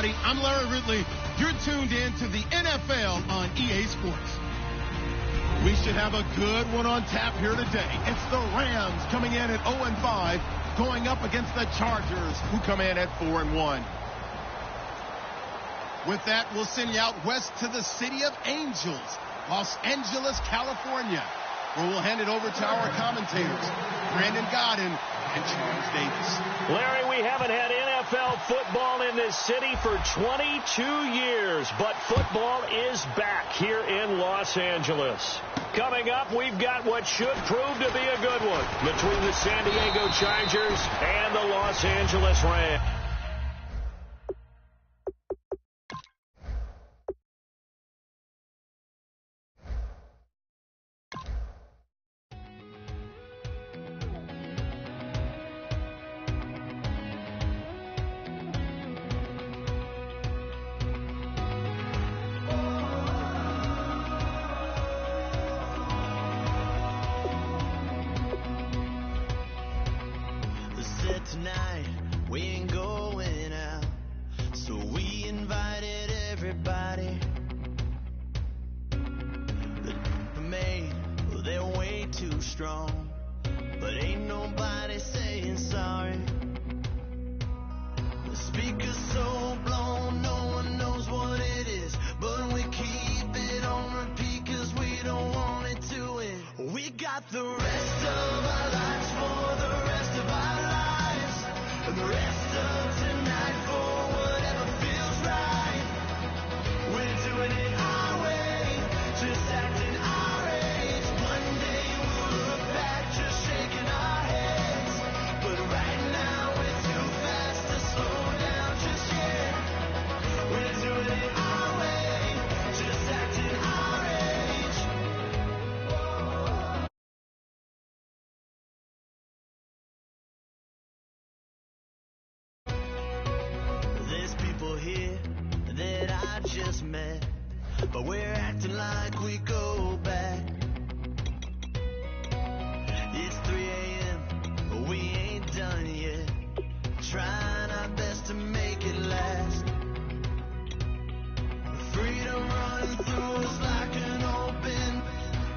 everybody. I'm Larry Ridley. You're tuned in to the NFL on EA Sports. We should have a good one on tap here today. It's the Rams coming in at 0-5, going up against the Chargers, who come in at 4-1. With that, we'll send you out west to the City of Angels, Los Angeles, California, where we'll hand it over to our commentators, Brandon Godden and Charles Davis. Larry, we haven't had NFL football in this city for 22 years, but football is back here in Los Angeles. Coming up, we've got what should prove to be a good one between the San Diego Chargers and the Los Angeles Rams. Tonight we ain't going out, so we invited everybody. The made, well, they're way too strong, but ain't nobody saying sorry. The speaker's so blown, no one knows what it is, but we keep it on repeat 'cause we don't want it to end. We got the rest of our lives for the rest of our lives, and the rest of tonight for whatever feels right. We're doing it our way, just acting our age. One day we'll look back just shaking our heads, but right now we're too fast to slow down just yet. We're doing it our way, just acting our age. There's people here that I just met, but we're acting like we go back. It's 3 a.m., but we ain't done yet, trying our best to make it last. Freedom running through us like an open,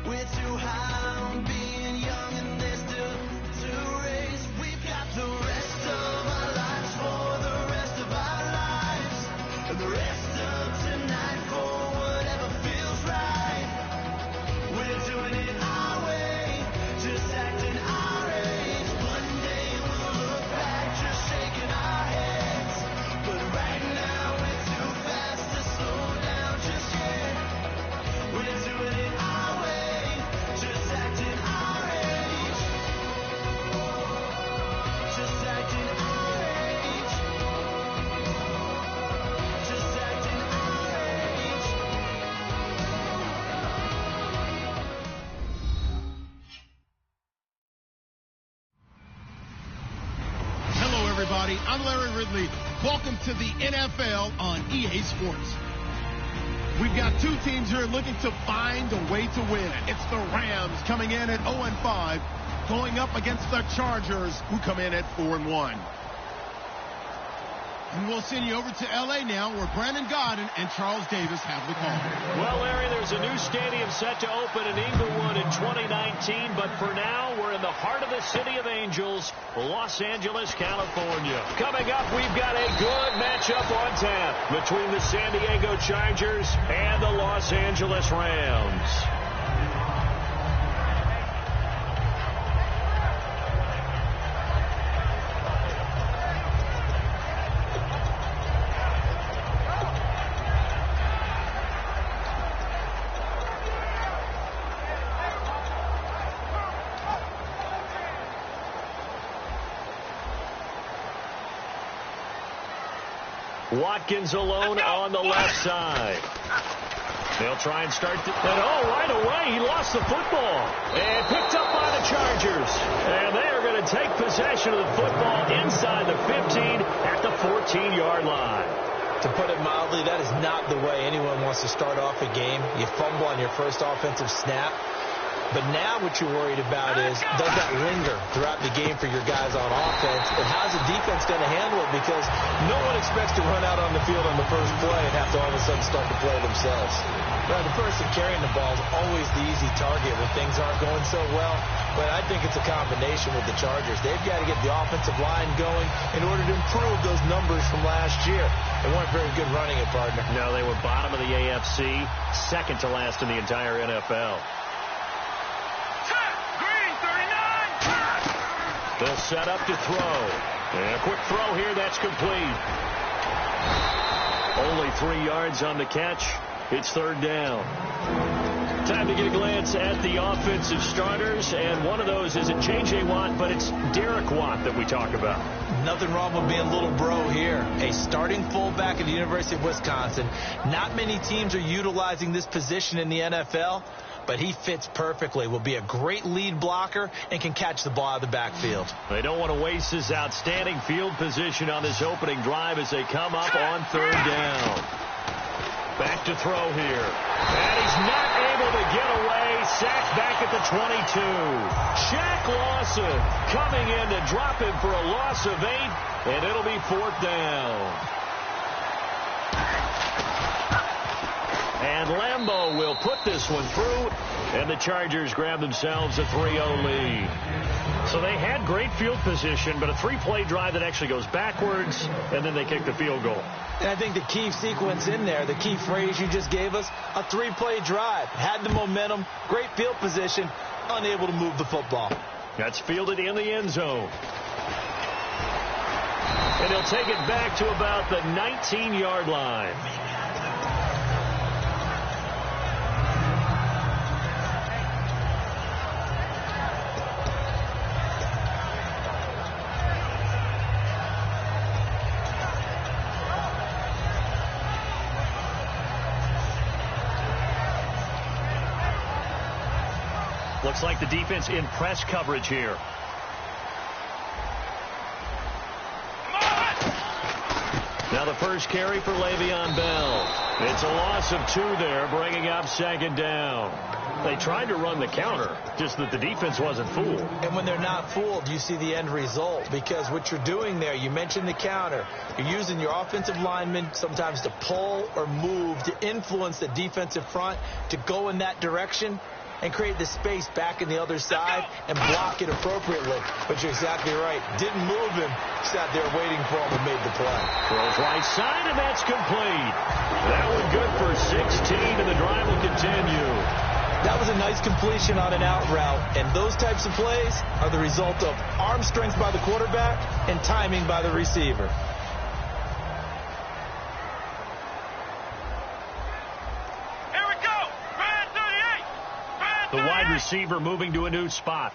we're too high on being young and there's still to race. We've got the rest of our lives for the rest of our lives, and the rest of tonight for whatever feels right. We're doing it our way, just acting our age. One day we'll look back just shaking our heads, but right now we're too fast to slow down just yet. We're doing it our way, just acting our age. Just acting our age. Just acting our age. Hello, everybody. I'm Larry Ridley. Welcome to the NFL on EA Sports. We've got two teams here looking to find a way to win. It's the Rams coming in at 0-5, going up against the Chargers, who come in at 4-1. And we'll send you over to L.A. now, where Brandon Godden and Charles Davis have the call. Well, Larry, there's a new stadium set to open in Inglewood in 2019, but for now, we're in the heart of the City of Angels, Los Angeles, California. Coming up, we've got a good matchup on tap between the San Diego Chargers and the Los Angeles Rams. Watkins alone on the left side. They'll try and start. Right away, he lost the football. And picked up by the Chargers. And they are going to take possession of the football inside the 15 at the 14-yard line. To put it mildly, that is not the way anyone wants to start off a game. You fumble on your first offensive snap. But now what you're worried about is, does that linger throughout the game for your guys on offense? And how's the defense going to handle it? Because no one expects to run out on the field on the first play and have to all of a sudden start to play themselves. Well, the person carrying the ball is always the easy target when things aren't going so well. But I think it's a combination with the Chargers. They've got to get the offensive line going in order to improve those numbers from last year. They weren't very good running it, partner. No, they were bottom of the AFC, second to last in the entire NFL. They'll set up to throw. And a quick throw here, that's complete. Only 3 yards on the catch. It's third down. Time to get a glance at the offensive starters, and one of those isn't J.J. Watt, but it's Derek Watt that we talk about. Nothing wrong with being little bro here. A starting fullback at the University of Wisconsin. Not many teams are utilizing this position in the NFL, but he fits perfectly. Will be a great lead blocker and can catch the ball out of the backfield. They don't want to waste his outstanding field position on this opening drive as they come up on third down. Back to throw here. And he's not able to get away. Sacked back at the 22. Shaq Lawson coming in to drop him for a loss of 8, and it'll be fourth down. And Lambeau will put this one through, and the Chargers grab themselves a 3-0 lead. So they had great field position, but a 3-play drive that actually goes backwards, and then they kick the field goal. And I think the key sequence in there, the key phrase you just gave us, a 3-play drive. Had the momentum, great field position, unable to move the football. That's fielded in the end zone. And he'll take it back to about the 19-yard line. Looks like the defense in press coverage here. Now the first carry for Le'Veon Bell. It's a loss of 2 there, bringing up second down. They tried to run the counter, just that the defense wasn't fooled. And when they're not fooled, you see the end result. Because what you're doing there, you mentioned the counter. You're using your offensive linemen sometimes to pull or move to influence the defensive front to go in that direction and create the space back in the other side and block it appropriately. But you're exactly right. Didn't move him. Sat there waiting for him and made the play. Throws right side, and that's complete. That one good for 16, and the drive will continue. That was a nice completion on an out route, and those types of plays are the result of arm strength by the quarterback and timing by the receiver. The wide receiver moving to a new spot.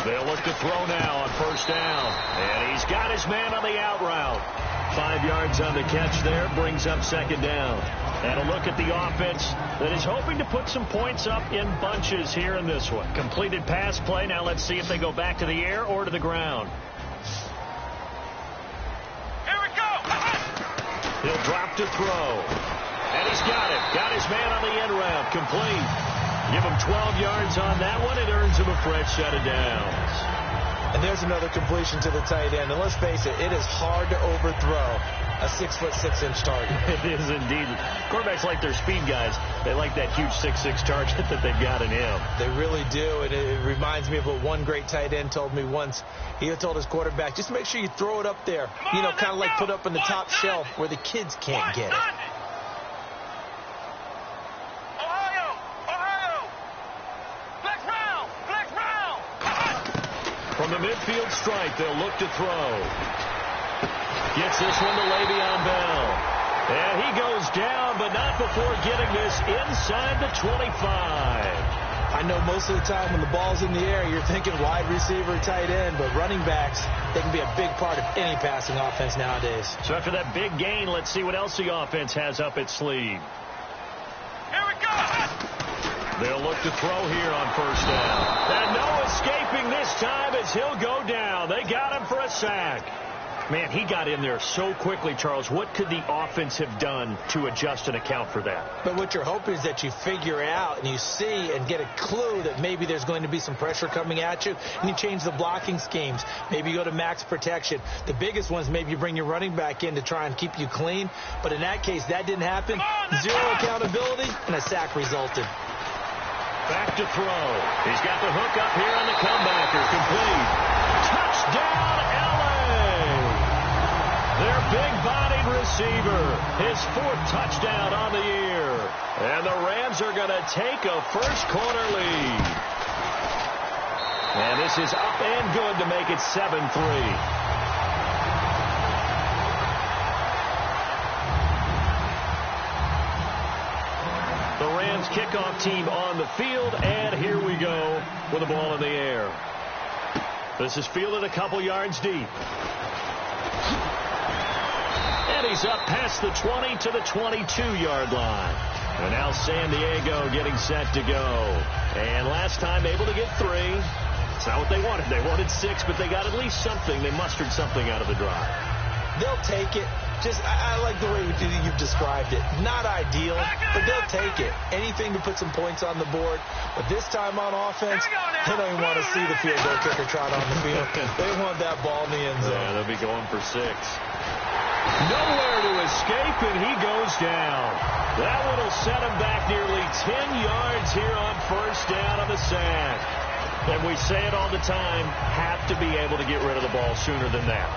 They'll look to throw now on first down. And he's got his man on the out route. 5 yards on the catch there, brings up second down. And a look at the offense that is hoping to put some points up in bunches here in this one. Completed pass play. Now let's see if they go back to the air or to the ground. Here we go. He'll drop to throw. And he's got it. Got his man on the end route. Complete. Give him 12 yards on that one. It earns him a fresh set of downs. And there's another completion to the tight end. And let's face it, it is hard to overthrow a 6'6" target. It is indeed. Quarterbacks like their speed guys. They like that huge 6'6" target that they've got in him. They really do. And it reminds me of what one great tight end told me once. He told his quarterback, just make sure you throw it up there. You know, kind of like put up on the top shelf where the kids can't get it. From the midfield stripe, they'll look to throw. Gets this one to Le'Veon Bell. And he goes down, but not before getting this inside the 25. I know most of the time when the ball's in the air, you're thinking wide receiver, tight end, but running backs, they can be a big part of any passing offense nowadays. So after that big gain, let's see what else the offense has up its sleeve. Here we go. They'll look to throw here on first down. And no escaping this time as he'll go down. They got him for a sack. Man, he got in there so quickly, Charles. What could the offense have done to adjust and account for that? But what you're hoping is that you figure out and you see and get a clue that maybe there's going to be some pressure coming at you, and you change the blocking schemes. Maybe you go to max protection. The biggest one is maybe you bring your running back in to try and keep you clean. But in that case, that didn't happen. Zero accountability, and a sack resulted. Back to throw. He's got the hook up here on the comebacker. Complete. Touchdown, LA! Their big-bodied receiver. His 4th touchdown on the year. And the Rams are going to take a first-quarter lead. And this is up and good to make it 7-3. The Rams kickoff team on the field, and here we go with the ball in the air. This is fielded a couple yards deep. And he's up past the 20 to the 22-yard line. And now San Diego getting set to go. And last time able to get 3. It's not what they wanted. They wanted 6, but they got at least something. They mustered something out of the drive. They'll take it. I like the way you've described it. Not ideal, but they'll take it. Anything to put some points on the board. But this time on offense, they don't even want to see the field goal kicker trot on the field. They want that ball in the end zone. Yeah, they'll be going for 6. Nowhere to escape, and he goes down. That one will set him back nearly 10 yards here on first down on the sack. And we say it all the time, have to be able to get rid of the ball sooner than that.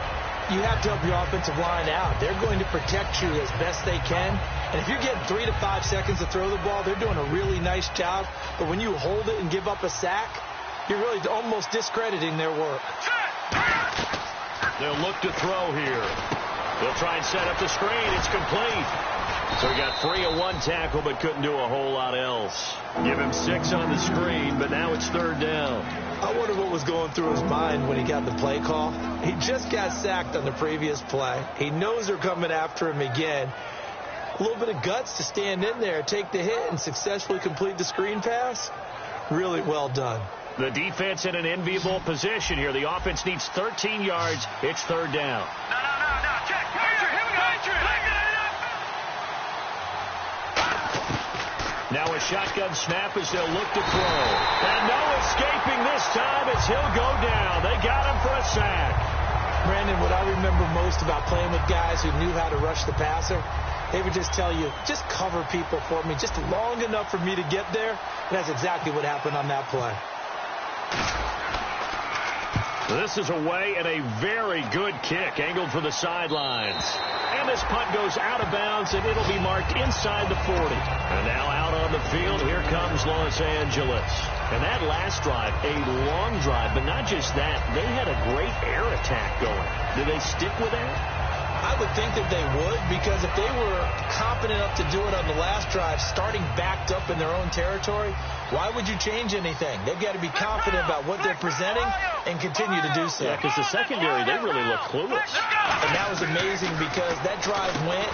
You have to help your offensive line out. They're going to protect you as best they can. And if you're getting 3 to 5 seconds to throw the ball, they're doing a really nice job. But when you hold it and give up a sack, you're really almost discrediting their work. They'll look to throw here. They'll try and set up the screen. It's complete. So he got free of 1 tackle but couldn't do a whole lot else. Give him 6 on the screen, but now it's 3rd down. I wonder what was going through his mind when he got the play call. He just got sacked on the previous play. He knows they're coming after him again. A little bit of guts to stand in there, take the hit, and successfully complete the screen pass. Really well done. The defense in an enviable position here. The offense needs 13 yards. It's 3rd down. No. Check. Here we go. Now a shotgun snap as they'll look to throw. And no escaping this time as he'll go down. They got him for a sack. Brandon, what I remember most about playing with guys who knew how to rush the passer, they would just tell you, just cover people for me, just long enough for me to get there. And that's exactly what happened on that play. This is away and a very good kick, angled for the sidelines. And this punt goes out of bounds, and it'll be marked inside the 40. And now out on the field, here comes Los Angeles. And that last drive, a long drive, but not just that. They had a great air attack going. Did they stick with that? I would think that they would, because if they were competent enough to do it on the last drive, starting backed up in their own territory, why would you change anything? They've got to be confident about what they're presenting and continue to do so. Yeah, because the secondary, they really look clueless. And that was amazing because that drive went,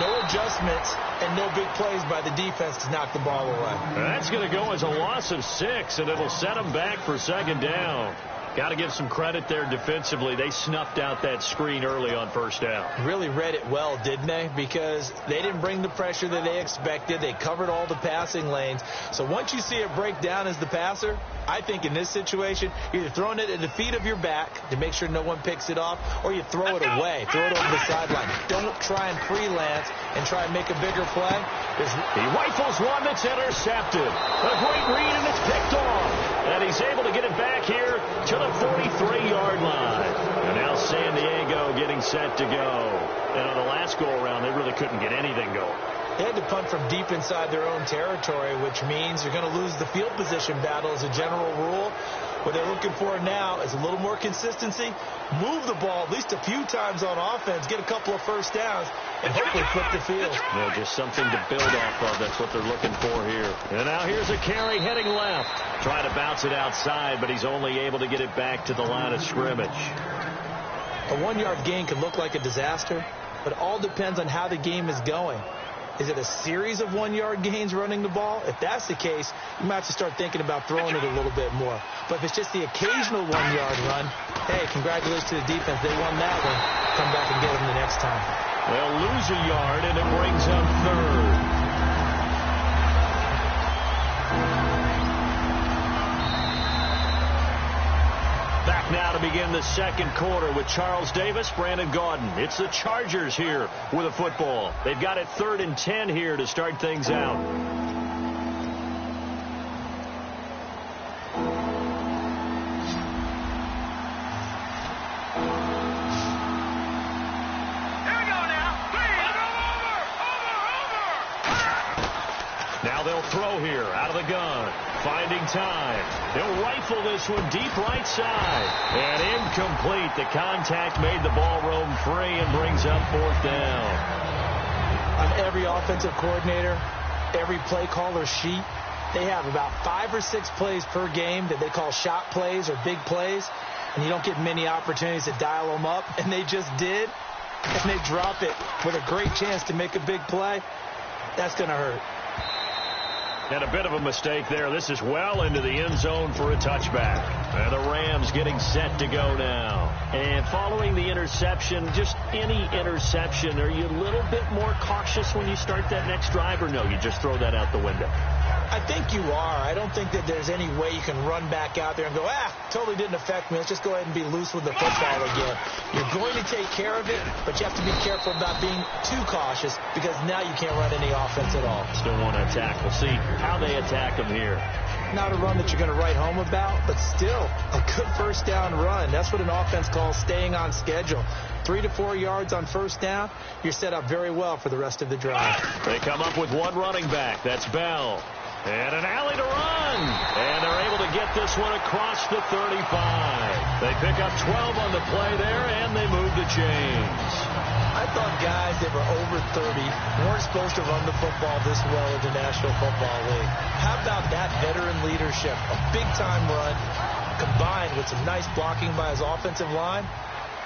no adjustments, and no big plays by the defense to knock the ball away. That's going to go as a loss of 6, and it'll set them back for 2nd down. Got to give some credit there defensively. They snuffed out that screen early on 1st down. Really read it well, didn't they? Because they didn't bring the pressure that they expected. They covered all the passing lanes. So once you see it break down as the passer, I think in this situation, you're either throwing it at the feet of your back to make sure no one picks it off, or you throw it away, throw it over the sideline. Don't try and freelance and try and make a bigger play. He rifles one that's intercepted. A great read, and it's picked off. And he's able to get it back here to the 43-yard line. And now San Diego getting set to go. And on the last go-around, they really couldn't get anything going. They had to punt from deep inside their own territory, which means you're going to lose the field position battle as a general rule. What they're looking for now is a little more consistency, move the ball at least a few times on offense, get a couple of first downs, and hopefully flip the field. Yeah, just something to build off of. That's what they're looking for here. And now here's a carry heading left. Trying to bounce it outside, but he's only able to get it back to the line of scrimmage. A 1-yard gain can look like a disaster, but it all depends on how the game is going. Is it a series of 1-yard gains running the ball? If that's the case, you might have to start thinking about throwing it a little bit more. But if it's just the occasional 1-yard run, hey, congratulations to the defense. They won that one. Come back and get them the next time. They'll lose a yard, and it brings up third. Back now to begin the second quarter with Charles Davis, Brandon Gaudin. It's the Chargers here with a football. They've got it 3rd and 10 here to start things out. Here we go now. 3. Now they'll throw here out of the gun. Finding time. He'll rifle this one deep right side. And incomplete. The contact made the ball roam free and brings up 4th down. On every offensive coordinator, every play caller sheet, they have about 5 or 6 plays per game that they call shot plays or big plays. And you don't get many opportunities to dial them up. And they just did. And they drop it with a great chance to make a big play. That's going to hurt. And a bit of a mistake there. This is well into the end zone for a touchback. And the Rams getting set to go now. And following the interception, just any interception, are you a little bit more cautious when you start that next drive, or no, you just throw that out the window? I think you are. I don't think that there's any way you can run back out there and go, totally didn't affect me. Let's just go ahead and be loose with the football again. You're going to take care of it, but you have to be careful about being too cautious because now you can't run any offense at all. Still want to attack. We'll see how they attack them here. Not a run that you're going to write home about, but still a good first down run. That's what an offense calls staying on schedule. 3 to 4 yards on first down, you're set up very well for the rest of the drive. They come up with one running back. That's Bell. And an alley to run. And they're able to get this one across the 35. They pick up 12 on the play there, and they move the chains. I thought guys that were over 30 weren't supposed to run the football this well in the National Football League. How about that veteran leadership? A big-time run combined with some nice blocking by his offensive line,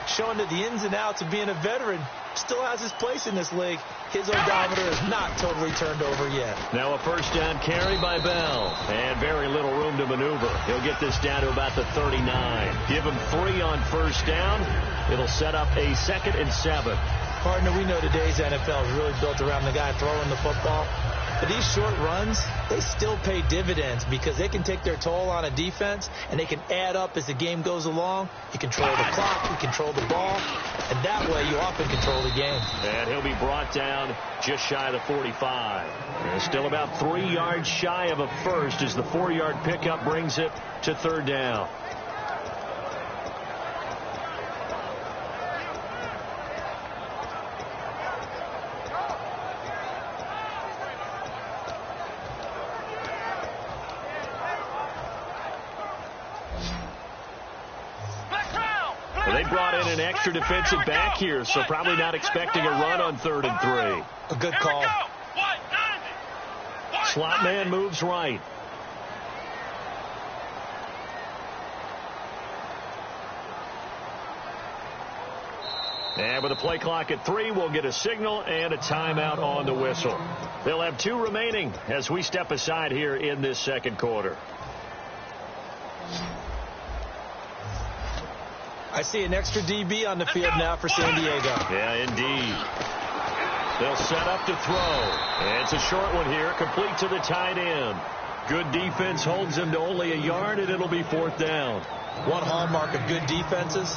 showing that the ins and outs of being a veteran still has his place in this league. His odometer is not totally turned over yet. Now a first down carry by Bell. And very little room to maneuver. He'll get this down to about the 39. Give him 3 on first down. It'll set up a 2nd and 7. Partner, we know today's NFL is really built around the guy throwing the football. But these short runs, they still pay dividends because they can take their toll on a defense and they can add up as the game goes along. You control the clock, you control the ball, and that way you often control the game. And he'll be brought down just shy of the 45. And still about 3 yards shy of a first as the 4-yard pickup brings it to 3rd down. They brought in an extra defensive back here, so probably not expecting a run on 3rd and 3. A good call. Slot man moves right. And with the play clock at 3, we'll get a signal and a timeout on the whistle. They'll have 2 remaining as we step aside here in this second quarter. I see an extra DB on the field now for San Diego. Yeah, indeed. They'll set up to throw. And it's a short one here, complete to the tight end. Good defense holds him to only a yard, and it'll be 4th down. One hallmark of good defenses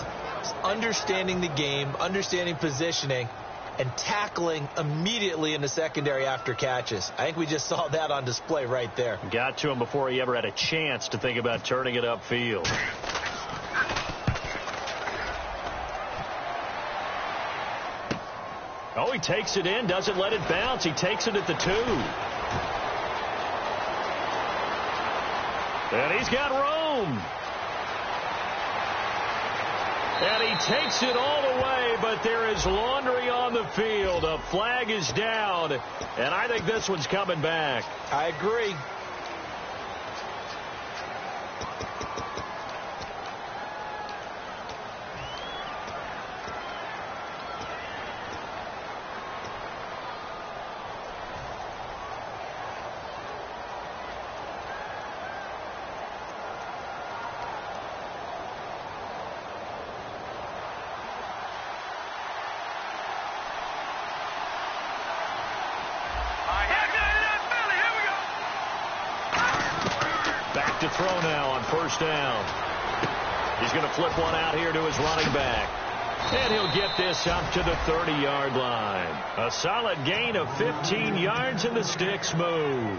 is understanding the game, understanding positioning, and tackling immediately in the secondary after catches. I think we just saw that on display right there. Got to him before he ever had a chance to think about turning it upfield. Oh, he takes it in, doesn't let it bounce. He takes it at the 2. And he's got room. And he takes it all the way, but there is laundry on the field. A flag is down, and I think this one's coming back. I agree. throw now on first down. He's going to flip one out here to his running back. And he'll get this up to the 30-yard line. A solid gain of 15 yards, and the sticks move.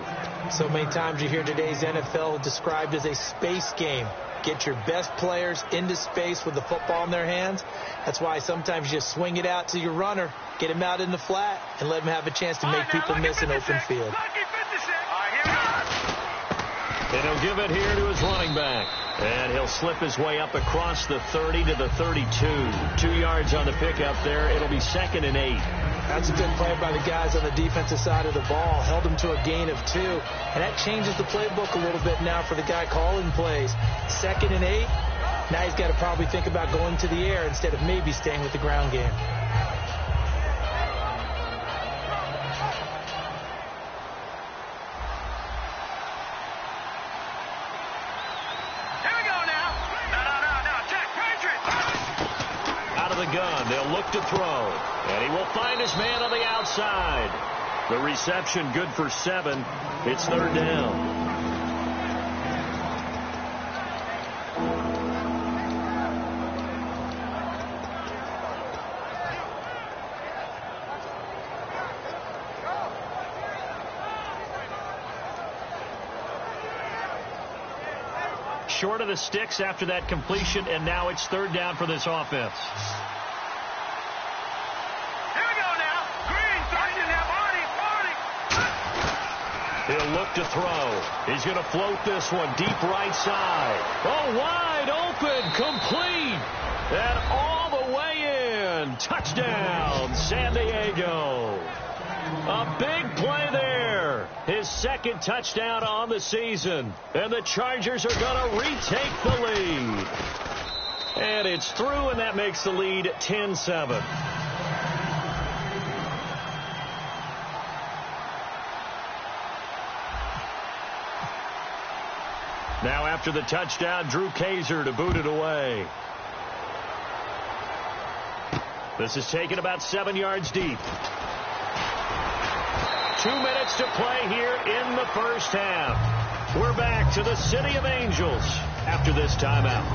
So many times you hear today's NFL described as a space game. Get your best players into space with the football in their hands. That's why sometimes you just swing it out to your runner, get him out in the flat, and let him have a chance to make people miss an open field. And he'll give it here to his running back. And he'll slip his way up across the 30 to the 32. 2 yards on the pickup there. It'll be 2nd and 8. That's a good play by the guys on the defensive side of the ball. Held him to a gain of 2. And that changes the playbook a little bit now for the guy calling plays. 2nd and 8. Now he's got to probably think about going to the air instead of maybe staying with the ground game. Gun. They'll look to throw. And he will find his man on the outside. The reception good for 7. It's 3rd down. Short of the sticks after that completion, and now it's 3rd down for this offense. He'll look to throw. He's going to float this one deep right side. Oh, wide open, complete, and all the way in. Touchdown, San Diego. A big play there. His 2nd touchdown on the season. And the Chargers are going to retake the lead. And it's through, and that makes the lead 10-7. Now after the touchdown, Drew Kaiser to boot it away. This is taken about 7 yards deep. 2 minutes to play here in the first half. We're back to the City of Angels after this timeout.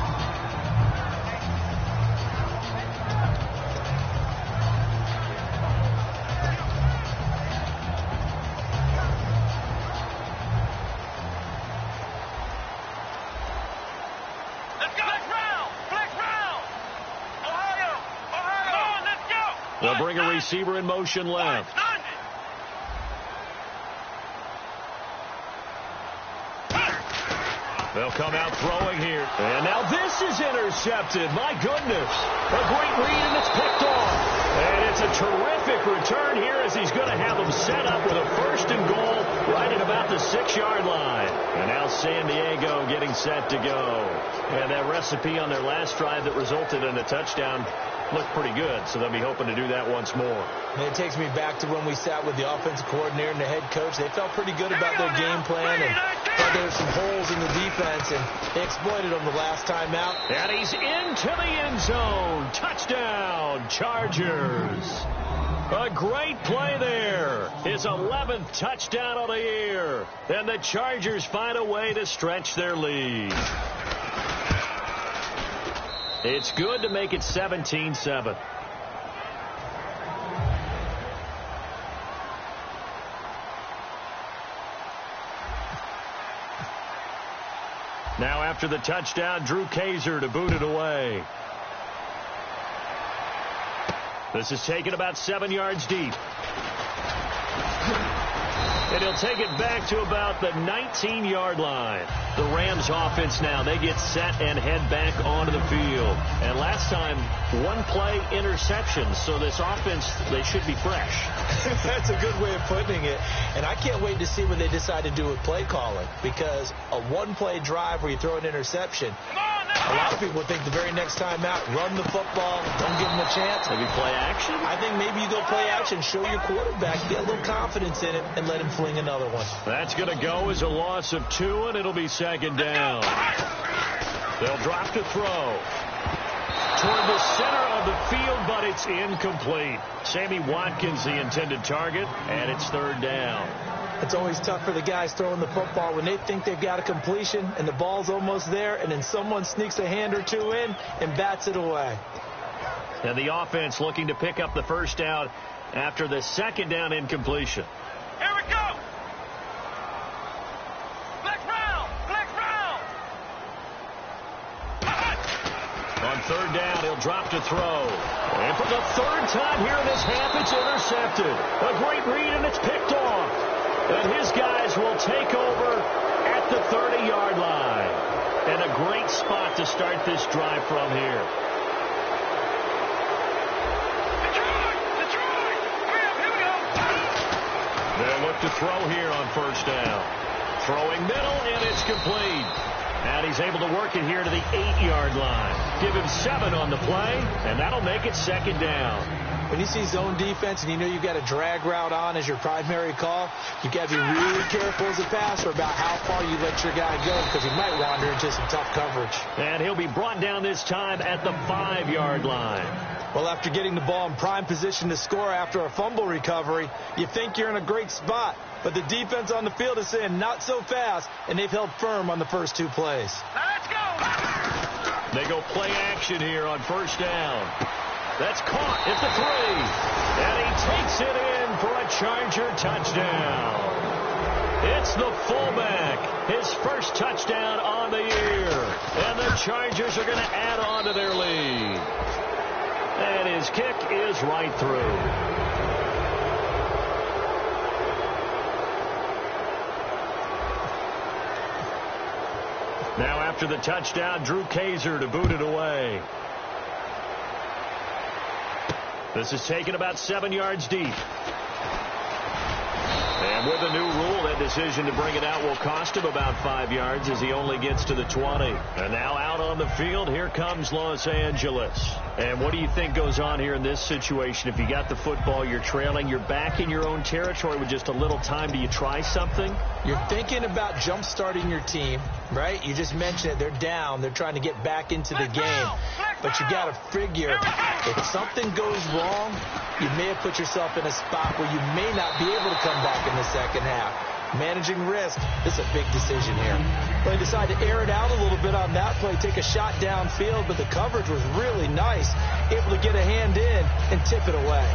They'll bring a receiver in motion left. They'll come out throwing here. And now this is intercepted. My goodness. A great read, and it's picked off. And it's a terrific return here as he's going to have them set up with a 1st and goal right at about the 6-yard line. And now San Diego getting set to go. And that recipe on their last drive that resulted in a touchdown looked pretty good, so they'll be hoping to do that once more. And it takes me back to when we sat with the offensive coordinator and the head coach. They felt pretty good about their game plan and thought there were some holes in the defense, and they exploited them the last time out. And he's into the end zone. Touchdown, Chargers. A great play there. His 11th touchdown of the year. And the Chargers find a way to stretch their lead. It's good to make it 17-7. Now after the touchdown, Drew Kaiser to boot it away. This is taken about 7 yards deep. And he'll take it back to about the 19-yard line. The Rams offense now, they get set and head back onto the field. And last time, 1 play interception. So this offense, they should be fresh. That's a good way of putting it. And I can't wait to see what they decide to do with play calling. Because a 1-play drive where you throw an interception, a lot of people think the very next time out, run the football, don't give them a chance. Maybe play action? I think maybe you go play action, show your quarterback, get a little confidence in it, and let him fling another one. That's going to go as a loss of 2, and it'll be 2nd down. They'll drop to throw. Toward the center of the field, but it's incomplete. Sammy Watkins, the intended target, and it's 3rd down. It's always tough for the guys throwing the football when they think they've got a completion and the ball's almost there, and then someone sneaks a hand or two in and bats it away. And the offense looking to pick up the first down after the second down incompletion. Here we go. Flex round. Flex round. On third down, he'll drop to throw. And for the third time here in this half, it's intercepted. A great read, and it's picked off. And his guys will take over at the 30-yard line. And a great spot to start this drive from here. They'll look to throw here on first down. Throwing middle, and it's complete. And he's able to work it here to the 8-yard line. Give him 7 on the play, and that'll make it second down. When you see zone defense and you know you've got a drag route on as your primary call, you've got to be really careful as a passer about how far you let your guy go because he might wander into some tough coverage. And he'll be brought down this time at the 5-yard line. Well, after getting the ball in prime position to score after a fumble recovery, you think you're in a great spot. But the defense on the field is saying not so fast, and they've held firm on the first 2 plays. Let's go. They go play action here on first down. That's caught at the 3. And he takes it in for a Charger touchdown. It's the fullback. His first touchdown on the year. And the Chargers are going to add on to their lead. And his kick is right through. Now after the touchdown, Drew Kaiser to boot it away. This is taken about 7 yards deep. And with a new rule, that decision to bring it out will cost him about 5 yards as he only gets to the 20. And now out on the field, here comes Los Angeles. And what do you think goes on here in this situation? If you got the football, you're trailing, you're back in your own territory with just a little time. Do you try something? You're thinking about jump-starting your team, right? You just mentioned it. They're down. They're trying to get back into the game. But you got to figure if something goes wrong, you may have put yourself in a spot where you may not be able to come back in the second half. Managing risk, this is a big decision here. But they decided to air it out a little bit on that play, take a shot downfield, but the coverage was really nice, able to get a hand in and tip it away.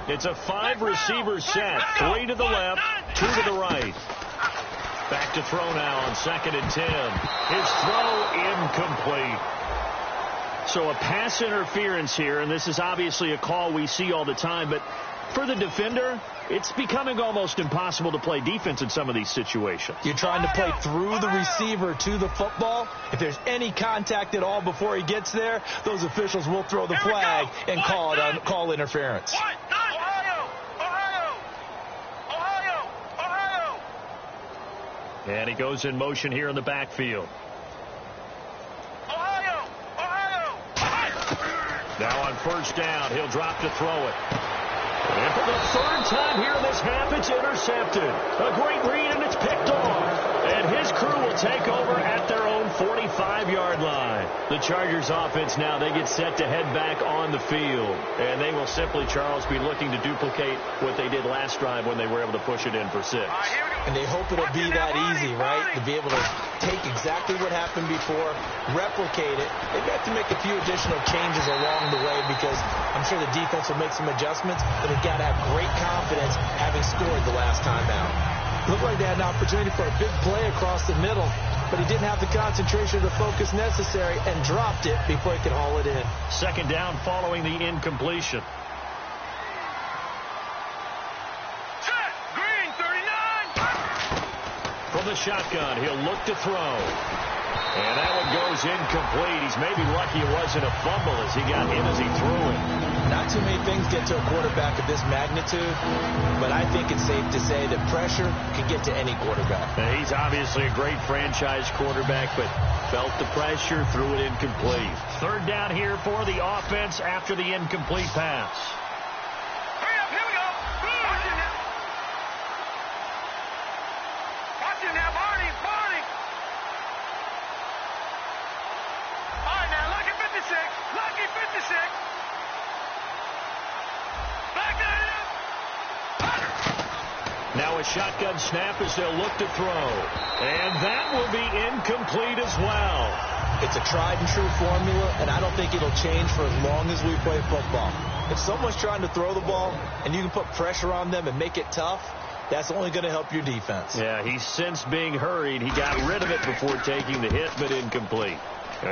It's a 5-receiver set, 3 to the left, 2 to the right. Back to throw now on 2nd and 10. His throw incomplete. So a pass interference here, and this is obviously a call we see all the time, but for the defender, it's becoming almost impossible to play defense in some of these situations. You're trying to play through the receiver to the football. If there's any contact at all before he gets there, those officials will throw the flag and call interference. And he goes in motion here in the backfield. Now on first down, he'll drop to throw it. And for the 3rd time here in this half, it's intercepted. A great read, and it's picked off. And his crew will take over at their own 45-yard line. The Chargers offense now, they get set to head back on the field. And they will simply, Charles, be looking to duplicate what they did last drive when they were able to push it in for 6. And they hope it'll be that easy, right? To be able to take exactly what happened before, replicate it. They've got to make a few additional changes along the way because I'm sure the defense will make some adjustments, but they've got to have great confidence having scored the last time out. Looked like they had an opportunity for a big play across the middle, but he didn't have the concentration or the focus necessary and dropped it before he could haul it in. 2nd down following the incompletion. From the shotgun, he'll look to throw. And that one goes incomplete. He's maybe lucky it wasn't a fumble as he got in as he threw it. Not too many things get to a quarterback of this magnitude, but I think it's safe to say that pressure can get to any quarterback. Now, he's obviously a great franchise quarterback, but felt the pressure, threw it incomplete. 3rd down here for the offense after the incomplete pass. 56. Back Now a shotgun snap as they'll look to throw. And that will be incomplete as well. It's a tried-and-true formula, and I don't think it'll change for as long as we play football. If someone's trying to throw the ball and you can put pressure on them and make it tough, that's only going to help your defense. Yeah, he's since being hurried. He got rid of it before taking the hit, but incomplete.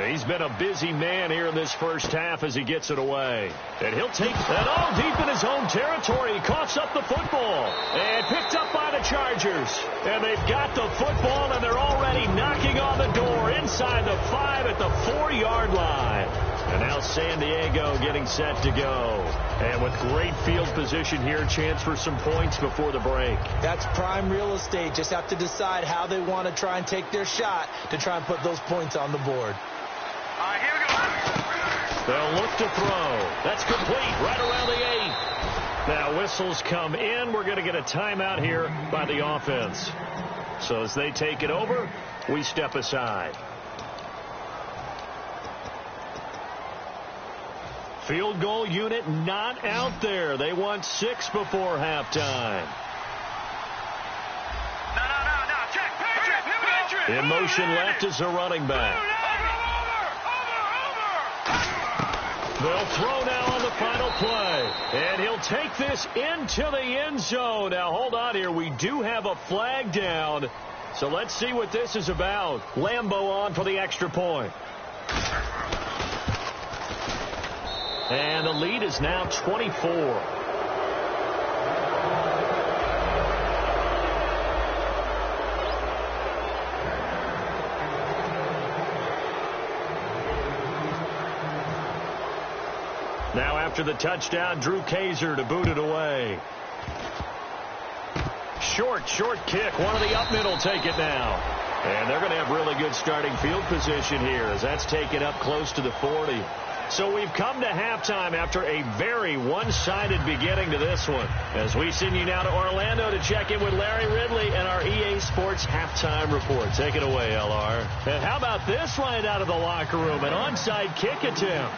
He's been a busy man here in this first half as he gets it away. And he'll take that all deep in his own territory. He coughs up the football. And picked up by the Chargers. And they've got the football, and they're already knocking on the door inside the 5 at the 4-yard line. And now San Diego getting set to go. And with great field position here, chance for some points before the break. That's prime real estate. Just have to decide how they want to try and take their shot to try and put those points on the board. All right, here we go. They'll look to throw. That's complete right around the 8. Now whistles come in. We're going to get a timeout here by the offense. So as they take it over, we step aside. Field goal unit not out there. They want 6 before halftime. No. Check. Patriot. In motion left is the running back. They'll throw now on the final play. And he'll take this into the end zone. Now, hold on here. We do have a flag down. So let's see what this is about. Lambo on for the extra point. And the lead is now 24. Now after the touchdown, Drew Kaiser to boot it away. Short kick. One of the up middle take it now. And they're going to have really good starting field position here as that's taken up close to the 40. So we've come to halftime after a very one-sided beginning to this one. As we send you now to Orlando to check in with Larry Ridley and our EA Sports halftime report. Take it away, LR. And how about this right out of the locker room? An onside kick attempt.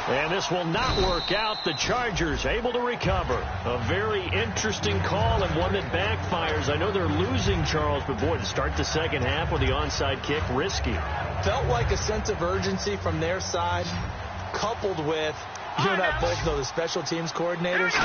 And this will not work out. The Chargers able to recover. A very interesting call and one that backfires. I know they're losing, Charles, but boy, to start the second half with the onside kick, risky. Felt like a sense of urgency from their side, coupled with, you and I both know the special teams coordinators,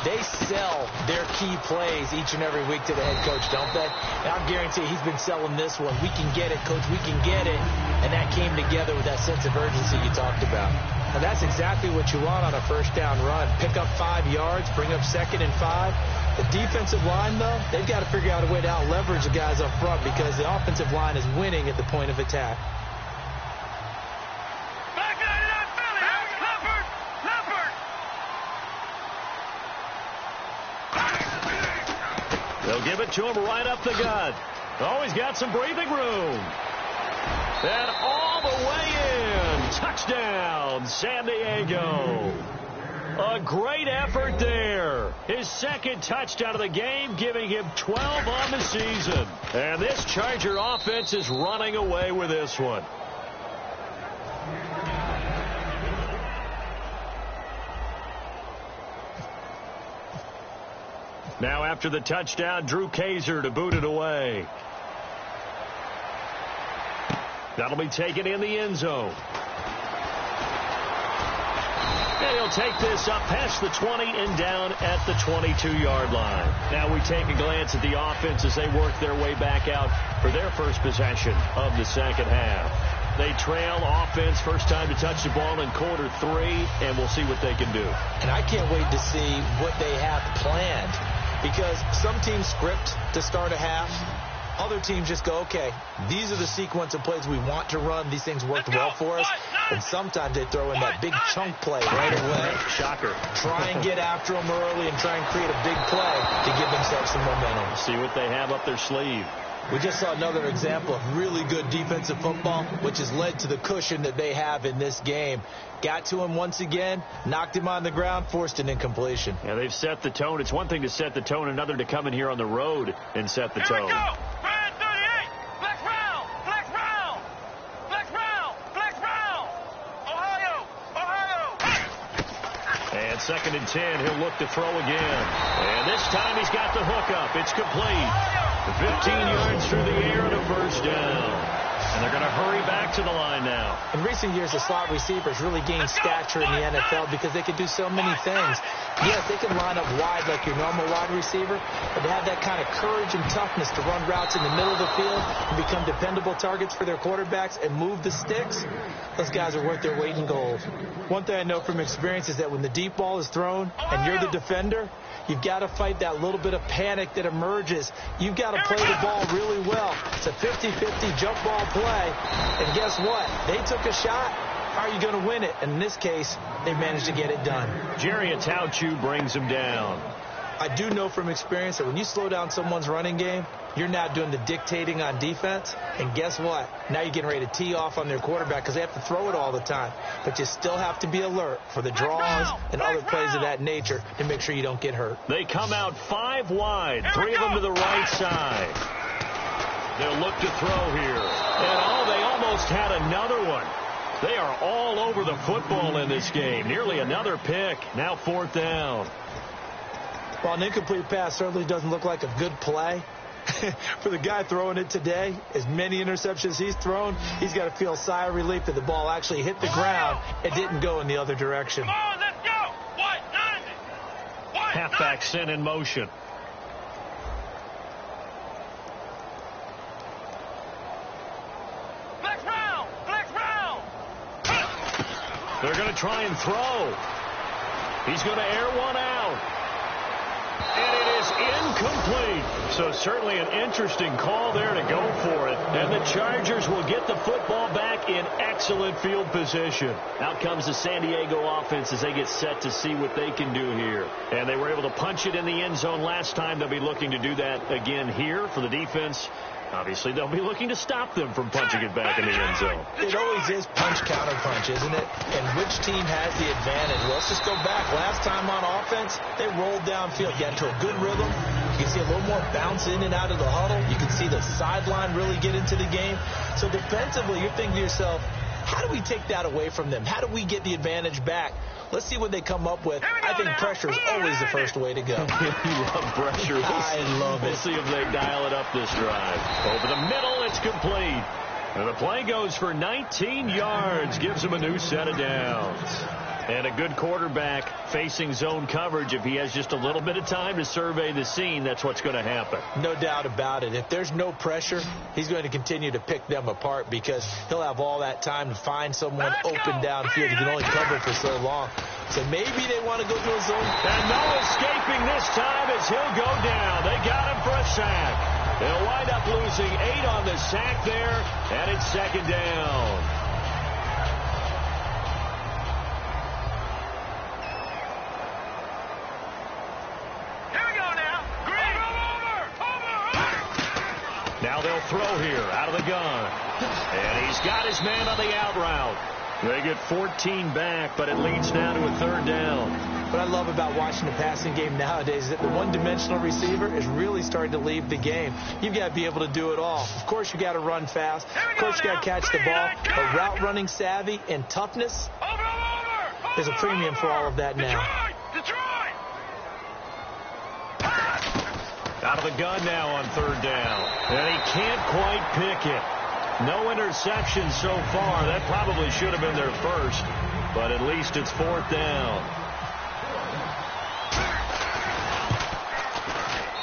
they sell their key plays each and every week to the head coach, don't they? And I guarantee he's been selling this one. We can get it, coach, we can get it. And that came together with that sense of urgency you talked about. And that's exactly what you want on a first down run. Pick up 5 yards, bring up 2nd and 5. The defensive line, though, they've got to figure out a way to out-leverage the guys up front because the offensive line is winning at the point of attack. Back in that Leopard. They'll give it to him right up the gut. Oh, he's got some breathing room. And all the way in. Touchdown, San Diego. A great effort there. His second touchdown of the game, giving him 12 on the season. And this Charger offense is running away with this one. Now after the touchdown, Drew Kaiser to boot it away. That'll be taken in the end zone. And he'll take this up past the 20 and down at the 22-yard line. Now we take a glance at the offense as they work their way back out for their first possession of the second half. They trail offense, first time to touch the ball in quarter 3, and we'll see what they can do. And I can't wait to see what they have planned because some teams script to start a half. Other teams just go, okay, these are the sequence of plays we want to run. These things worked well for us. And sometimes they throw in that big chunk play right away. Shocker. Try and get after them early and try and create a big play to give themselves some momentum. See what they have up their sleeve. We just saw another example of really good defensive football, which has led to the cushion that they have in this game. Got to him once again, knocked him on the ground, forced an incompletion. Yeah, they've set the tone. It's one thing to set the tone, another to come in here on the road and set the tone. Here we go. Brand 38. Flex round. At 2nd and 10, he'll look to throw again. And this time he's got the hook up. It's complete. 15 yards through the air and a first down. And they're going to hurry back to the line now. In recent years, the slot receivers really gained stature in the NFL because they could do so many things. Yes, they can line up wide like your normal wide receiver, but to have that kind of courage and toughness to run routes in the middle of the field and become dependable targets for their quarterbacks and move the sticks, those guys are worth their weight in gold. One thing I know from experience is that when the deep ball is thrown and you're the defender, you've got to fight that little bit of panic that emerges. You've got to play the ball really well. It's a 50-50 jump ball play. And guess what? They took a shot. How are you going to win it? And in this case, they managed to get it done. Jerry Atauchu brings him down. I do know from experience that when you slow down someone's running game, you're now doing the dictating on defense. And guess what? Now you're getting ready to tee off on their quarterback because they have to throw it all the time. But you still have to be alert for the draws and other plays of that nature to make sure you don't get hurt. They come out 5 wide, 3 of them to the right side. They'll look to throw here. And, they almost had another one. They are all over the football in this game. Nearly another pick. Now 4th down. Well, an incomplete pass certainly doesn't look like a good play. For the guy throwing it today, as many interceptions he's thrown, he's got to feel a sigh of relief that the ball actually hit the ground and didn't go in the other direction. Come on, let's go. 190. Halfback sent in motion. Flex round. Flex round. They're going to try and throw. He's going to air one out. And it is incomplete. So certainly an interesting call there to go for it. And the Chargers will get the football back in excellent field position. Out comes the San Diego offense as they get set to see what they can do here. And they were able to punch it in the end zone last time. They'll be looking to do that again here for the defense. Obviously, they'll be looking to stop them from punching it back in the end zone. It always is punch-counter-punch, isn't it? And which team has the advantage? Well, let's just go back. Last time on offense, they rolled downfield. Got into a good rhythm. You can see a little more bounce in and out of the huddle. You can see the sideline really get into the game. So defensively, you're thinking to yourself, how do we take that away from them? How do we get the advantage back? Let's see what they come up with. I think pressure is always the first way to go. You love pressure. I love it. We'll see if they dial it up this drive. Over the middle, it's complete. And the play goes for 19 yards. Gives him a new set of downs. And a good quarterback facing zone coverage. If he has just a little bit of time to survey the scene, that's what's going to happen. No doubt about it. If there's no pressure, he's going to continue to pick them apart because he'll have all that time to find someone open downfield. He can only cover for so long. So maybe they want to go to a zone. And no escaping this time as he'll go down. They got him for a sack. They'll wind up losing 8 on the sack there, and it's 2nd down. Now they'll throw here out of the gun. And he's got his man on the out route. They get 14 back, but it leads now to a 3rd down. What I love about watching the passing game nowadays is that the one-dimensional receiver is really starting to leave the game. You've got to be able to do it all. Of course, you got to run fast. Of course, you got to catch the ball. But route running savvy and toughness, there's a premium for all of that now. Out of the gun now on 3rd down. And he can't quite pick it. No interception so far. That probably should have been their first. But at least it's 4th down.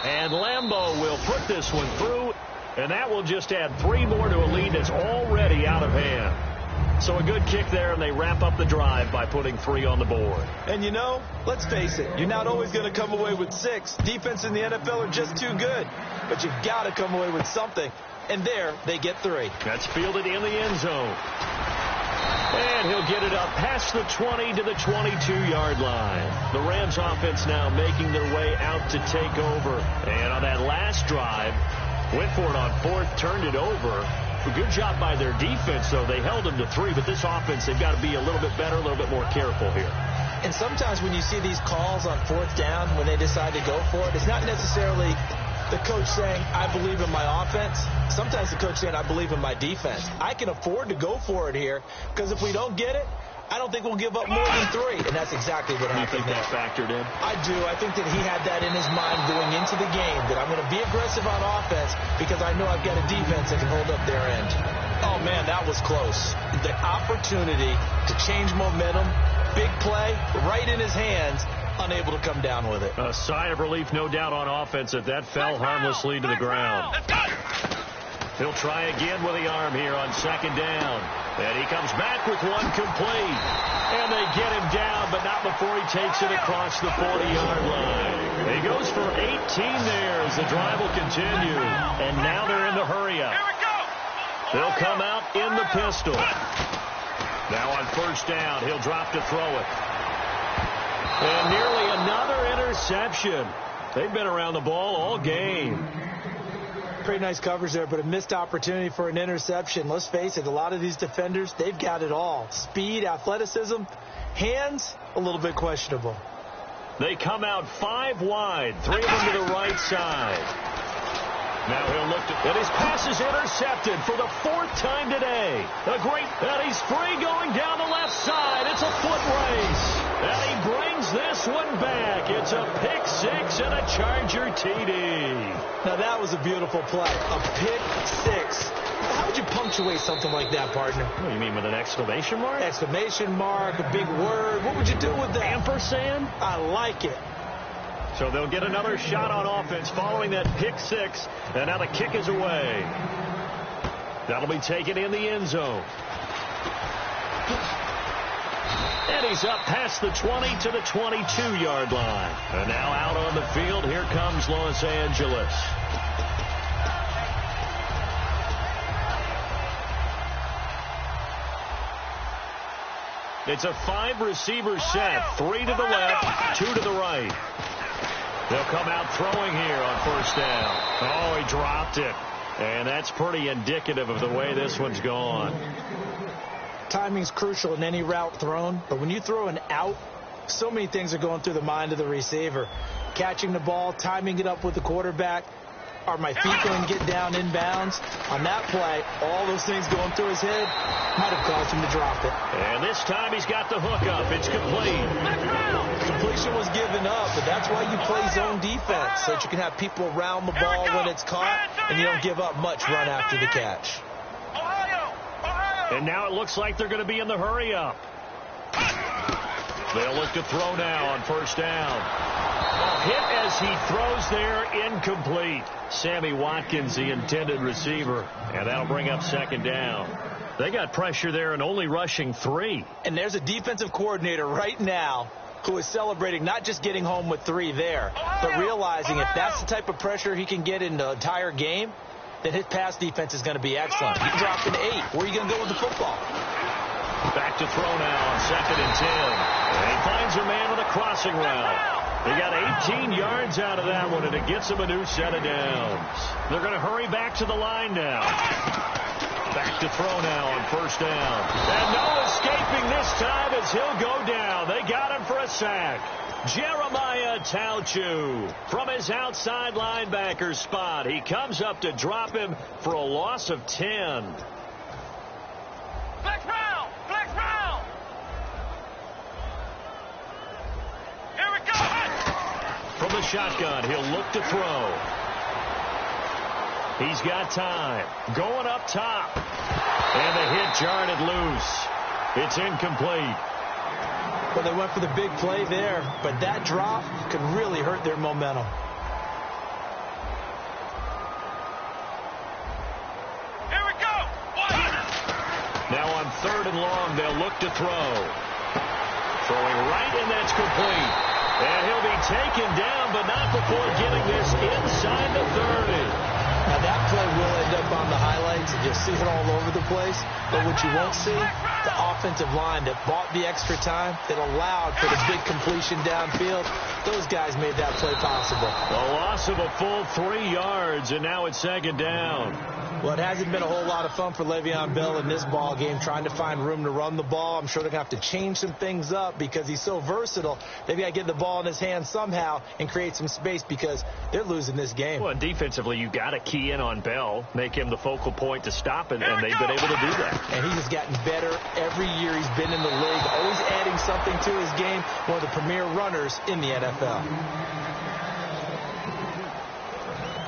And Lambeau will put this one through. And that will just add 3 more to a lead that's already out of hand. So a good kick there, and they wrap up the drive by putting 3 on the board. And, you know, let's face it, you're not always going to come away with 6. Defense in the NFL are just too good. But you've got to come away with something. And there, they get 3. That's fielded in the end zone. And he'll get it up past the 20 to the 22-yard line. The Rams offense now making their way out to take over. And on that last drive, went for it on 4th, turned it over. A good job by their defense, though. They held them to 3, but this offense, they've got to be a little bit better, a little bit more careful here. And sometimes when you see these calls on 4th down, when they decide to go for it, it's not necessarily the coach saying, I believe in my offense. Sometimes the coach saying, I believe in my defense. I can afford to go for it here because if we don't get it, I don't think we'll give up more than 3, and that's exactly what happened. You think that factored in? I do. I think that he had that in his mind going into the game, that I'm going to be aggressive on offense because I know I've got a defense that can hold up their end. Oh, man, that was close. The opportunity to change momentum, big play, right in his hands, unable to come down with it. A sigh of relief, no doubt, on offense that fell harmlessly to the ground. He'll try again with the arm here on 2nd down. And he comes back with one complete. And they get him down, but not before he takes it across the 40-yard line. He goes for 18 there as the drive will continue. And now they're in the hurry-up. They'll come out in the pistol. Now on 1st down, he'll drop to throw it. And nearly another interception. They've been around the ball all game. Pretty nice coverage there, but a missed opportunity for an interception. Let's face it, a lot of these defenders, they've got it all. Speed, athleticism, hands, a little bit questionable. They come out 5 wide, 3 of them to the right side. Now he'll look to, and his pass is intercepted for the 4th time today. And he's free going down the left side. It's a foot race. And he brings this one back. It's a pick 6 and a Charger TD. Now that was a beautiful play. A pick 6. How would you punctuate something like that, partner? What do you mean, with an exclamation mark? Exclamation mark, a big word. What would you do with that? Ampersand? I like it. So they'll get another shot on offense following that pick 6. And now the kick is away. That'll be taken in the end zone. And he's up past the 20 to the 22-yard line. And now out on the field, here comes Los Angeles. It's a 5-receiver set. 3 to the left, 2 to the right. They'll come out throwing here on 1st down. Oh, he dropped it. And that's pretty indicative of the way this one's gone. Timing's crucial in any route thrown, but when you throw an out, so many things are going through the mind of the receiver. Catching the ball, timing it up with the quarterback. Are my feet going to get down inbounds? On that play, all those things going through his head might have caused him to drop it. And this time he's got the hook up. It's complete. Completion was given up, but that's why you play zone defense, so that you can have people around the ball when it's caught, and you don't give up much run after the catch. And now it looks like they're going to be in the hurry-up. They'll look to throw now on 1st down. Hit as he throws there, incomplete. Sammy Watkins, the intended receiver. And that'll bring up 2nd down. They got pressure there and only rushing 3. And there's a defensive coordinator right now who is celebrating not just getting home with 3 there, but realizing if that's the type of pressure he can get in the entire game, then his pass defense is going to be excellent. He dropped an 8. Where are you going to go with the football? Back to throw now on 2nd and 10. And he finds a man on a crossing route. He got 18 yards out of that one, and it gets him a new set of downs. They're going to hurry back to the line now. Back to throw now on 1st down. And no escaping this time as he'll go down. They got him for a sack. Jeremiah Tauchu from his outside linebacker spot. He comes up to drop him for a loss of 10. Flex round! Flex round! Here we go! From the shotgun, he'll look to throw. He's got time. Going up top. And the hit jarred it loose. It's incomplete. Well, they went for the big play there, but that drop could really hurt their momentum. Here we go! Now on 3rd and long, they'll look to throw. Throwing right, and that's complete. And he'll be taken down, but not before getting this inside the 30. Now, that play will end up on the highlights, and you'll see it all over the place. But what you won't see, the offensive line that bought the extra time, that allowed for the big completion downfield, those guys made that play possible. A loss of a full 3 yards, and now it's 2nd down. Well, it hasn't been a whole lot of fun for Le'Veon Bell in this ball game, trying to find room to run the ball. I'm sure they're going to have to change some things up because he's so versatile. They've got to get the ball in his hands somehow and create some space because they're losing this game. Well, and defensively, you got to key in on Bell, make him the focal point point to stop, and they've been able to do that. And he has gotten better every year he's been in the league, always adding something to his game, one of the premier runners in the NFL.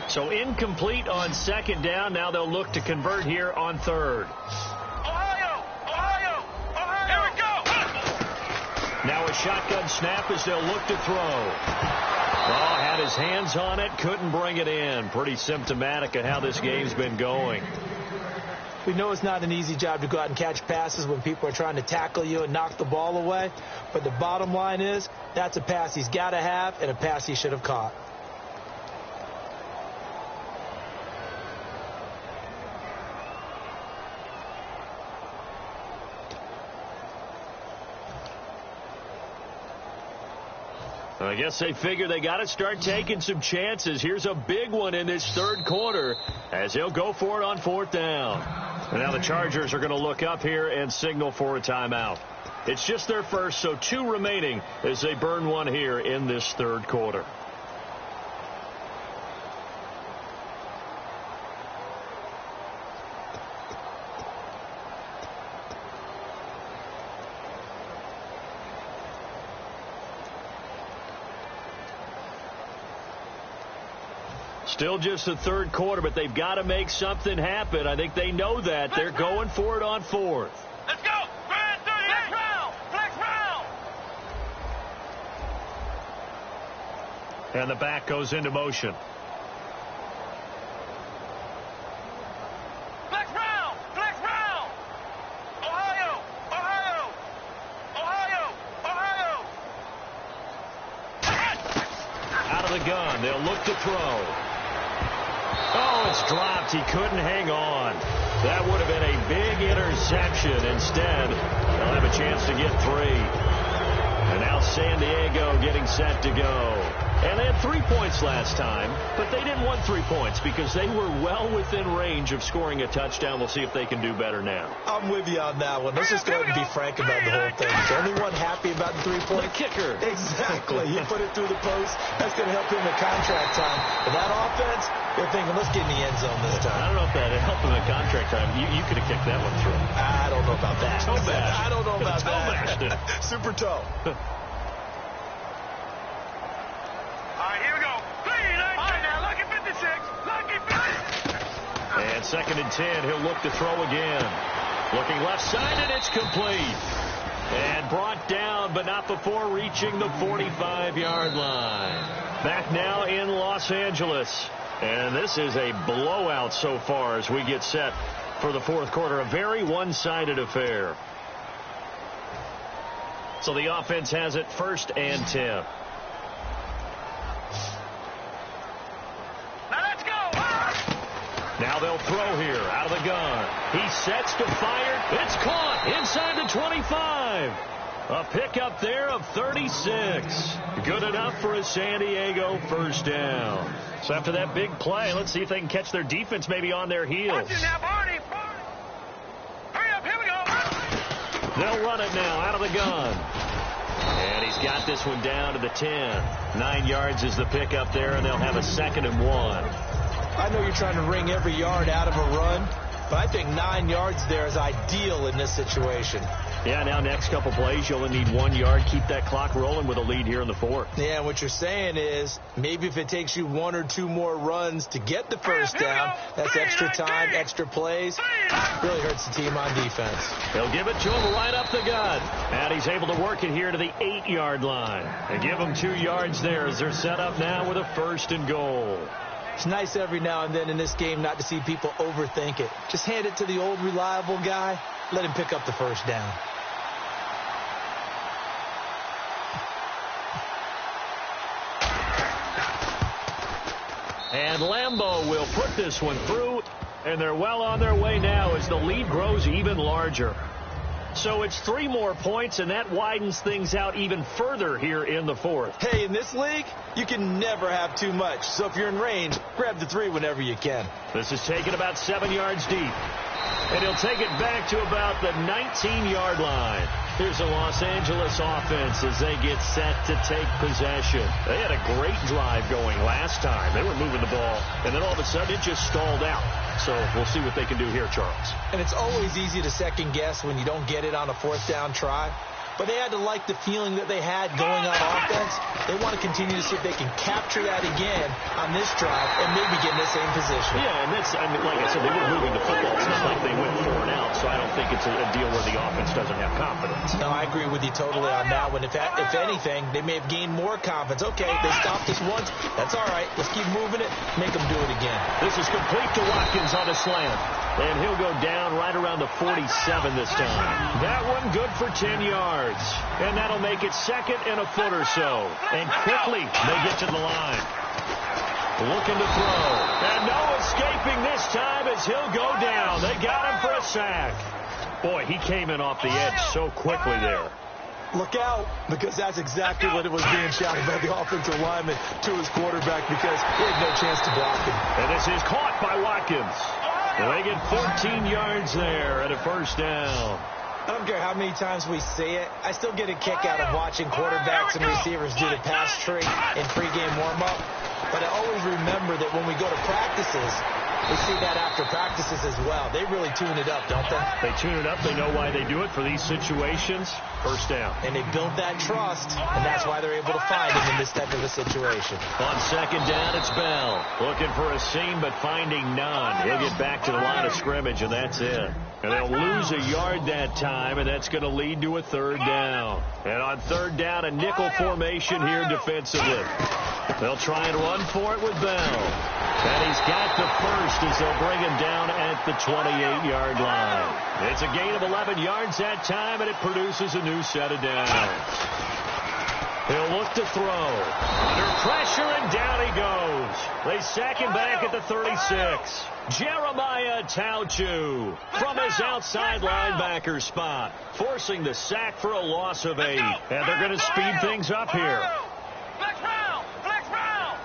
So incomplete on second down. Now they'll look to convert here on third. Ohio! Here we go! Now a shotgun snap as they'll look to throw. Oh, had his hands on it, couldn't bring it in. Pretty symptomatic of how this game's been going. We know it's not an easy job to go out and catch passes when people are trying to tackle you and knock the ball away. But the bottom line is, that's a pass he's got to have and a pass he should have caught. I guess they figure they got to start taking some chances. Here's a big one in this third quarter as he'll go for it on fourth down. And now the Chargers are going to look up here and signal for a timeout. It's just their first, so 2 remaining as they burn one here in this third quarter. Still just the third quarter, but they've got to make something happen. I think they know that. They're going for it on fourth. Let's go! Flex round! Flex round! And the back goes into motion. Flex round! Flex round! Ohio! Out of the gun. They'll look to throw. Oh, it's dropped. He couldn't hang on. That would have been a big interception. Instead, they'll have a chance to get 3. And now San Diego getting set to go. And they had 3 points last time, but they didn't want 3 points because they were well within range of scoring a touchdown. We'll see if they can do better now. I'm with you on that one. Let's just go ahead and be frank about the whole thing. Is anyone happy about the 3 points? The kicker. Exactly. You put it through the post. That's going to help him with contract time. But that offense, they're thinking, let's get in the end zone this time. I don't know if that helped him at contract time. You could have kicked that one through. I don't know about that. Toe bash. I don't know about toe that. Bashed it. Super toe. All right, here we go. All right, now, lucky 56. Lucky 56. And 2nd and 10. He'll look to throw again. Looking left side, and it's complete. And brought down, but not before reaching the 45-yard line. Back now in Los Angeles. And this is a blowout so far as we get set for the fourth quarter. A very one-sided affair. So the offense has it 1st and 10. Now they'll throw here out of the gun. He sets to fire. It's caught inside the 25. A pickup there of 36. Good enough for a San Diego first down. So after that big play, let's see if they can catch their defense maybe on their heels. Hurry up, here we go. They'll run it now out of the gun. And he's got this one down to the 10. 9 yards is the pickup there, and they'll have a 2nd and 1. I know you're trying to wring every yard out of a run, but I think 9 yards there is ideal in this situation. Yeah, now next couple plays, you only need 1 yard. Keep that clock rolling with a lead here in the fourth. Yeah, what you're saying is maybe if it takes you 1 or 2 more runs to get the first down, that's extra time, extra plays. Really hurts the team on defense. They'll give it to him right up the gut. And he's able to work it here to the 8-yard line. And give him 2 yards there as they're set up now with a 1st and goal. It's nice every now and then in this game not to see people overthink it. Just hand it to the old reliable guy. Let him pick up the first down. And Lambeau will put this one through. And they're well on their way now as the lead grows even larger. So it's 3 more points, and that widens things out even further here in the fourth. Hey, in this league, you can never have too much. So if you're in range, grab the 3 whenever you can. This is taken about 7 yards deep. And he'll take it back to about the 19-yard line. Here's the Los Angeles offense as they get set to take possession. They had a great drive going last time. They were moving the ball, and then all of a sudden it just stalled out. So we'll see what they can do here, Charles. And it's always easy to second guess when you don't get it on a fourth down try. But they had to like the feeling that they had going on offense. They want to continue to see if they can capture that again on this drive and maybe get in the same position. Yeah, and that's, I mean, like I said, they were moving the football. It's not like they went 4 and out, so I don't think it's a deal where the offense doesn't have confidence. No, I agree with you totally on that one. If anything, they may have gained more confidence. Okay, they stopped us once. That's all right. Let's keep moving it. Make them do it again. This is complete to Watkins on a slant. And he'll go down right around the 47 this time. That one good for 10 yards. And that'll make it second and a foot or so. And quickly they get to the line. Looking to throw. And no escaping this time as he'll go down. They got him for a sack. Boy, he came in off the edge so quickly there. Look out, because that's exactly what it was being shouted by the offensive lineman to his quarterback because he had no chance to block him. And this is caught by Watkins. And they get 14 yards there at a first down. I don't care how many times we see it. I still get a kick out of watching quarterbacks and receivers do the pass tree in pregame warm-up. But I always remember that when we go to practices, we see that after practices as well. They really tune it up, don't they? They tune it up. They know why they do it for these situations. First down. And they built that trust, and that's why they're able to find him in this type of a situation. On second down, it's Bell. Looking for a seam, but finding none. He'll get back to the line of scrimmage, and that's it. And they'll lose a yard that time, and that's going to lead to a third down. And on third down, a nickel formation here defensively. They'll try and run for it with Bell. And he's got the first as they'll bring him down at the 28-yard line. It's a gain of 11 yards that time, and it produces a new set of downs. He'll look to throw. Under pressure, and down he goes. They sack him back at the 36. Jeremiah Tauchu from his outside linebacker spot, forcing the sack for a loss of 8. And they're going to speed things up here. Flex round! Flex round!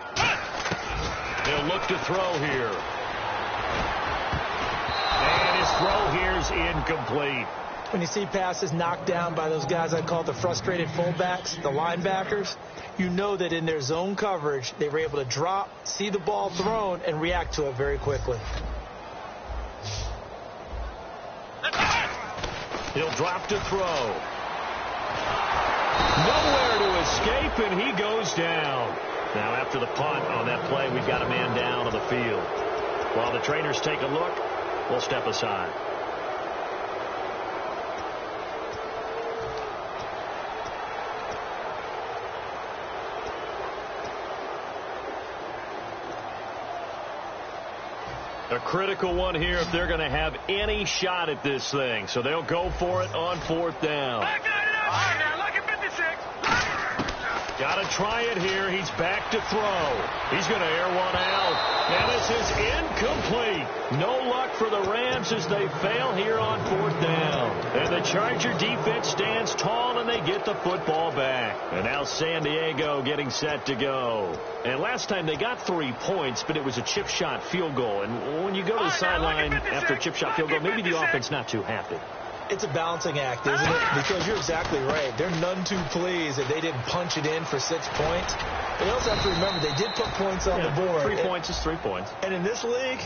He'll look to throw here. And his throw here's incomplete. When you see passes knocked down by those guys I call the frustrated fullbacks, the linebackers, you know that in their zone coverage, they were able to drop, see the ball thrown, and react to it very quickly. He'll drop to throw. Nowhere to escape, and he goes down. Now, after the punt on that play, we've got a man down on the field. While the trainers take a look, we'll step aside. A critical one here if they're going to have any shot at this thing. So they'll go for it on fourth down. Got to try it here. He's back to throw. He's going to air one out. And this is incomplete. No luck for the Rams as they fail here on fourth down. And the Charger defense stands tall, and they get the football back. And now San Diego getting set to go. And last time they got 3 points, but it was a chip shot field goal. And when you go to the sideline after a chip shot field goal, maybe the offense not too happy. It's a balancing act, isn't it? Because you're exactly right. They're none too pleased that they didn't punch it in for 6 points. But you also have to remember they did put points on the board. 3 points is 3 points. And in this league,